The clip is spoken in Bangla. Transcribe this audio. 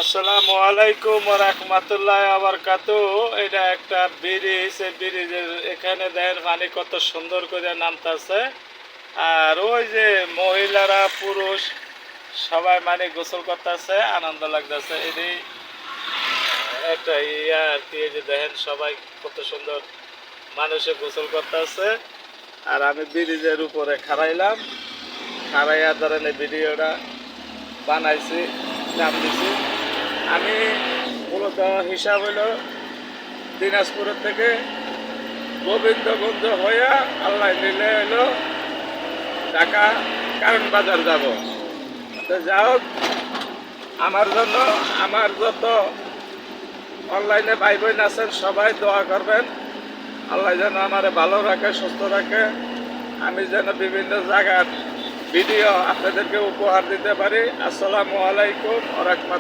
আসসালামু আলাইকুম ওয়া রাহমাতুল্লাহি ওয়া বারাকাতুহু। এটা একটা ব্রিজ, এই ব্রিজের এখানে দেখেন পানি কত সুন্দর করে নামতাছে। আর ওই যে মহিলারা পুরুষ সবাই মানে গোসল করতেছে, আনন্দ লাগতেছে। এটি একটা ইয়া আর কি, এই যে দেখেন সবাই কত সুন্দর মানুষে গোসল করতেছে। আর আমি ব্রিজের উপরে খাড়াইলাম, খাড়াইয়া ধরেন এই ভিডিওটা বানাইছি, নাম দিছি। আমি মূলত হিসাব হইল দিনাজপুরের থেকে গোবিন্দগঞ্জ হইয়া আল্লাহ নিলে হইল ঢাকা কারণ বাজার যাব। তো যা হোক, আমার জন্য আমার যত অনলাইনে ভাই বোন আছেন সবাই দোয়া করবেন, আল্লাহ যেন আমারে ভালো রাখে, সুস্থ রাখে। আমি যেন বিভিন্ন জায়গার ভিডিও আপনাদেরকে উপহার দিতে পারি। আসসালামু আলাইকুম ওয়া রাহমাতুল্লাহ।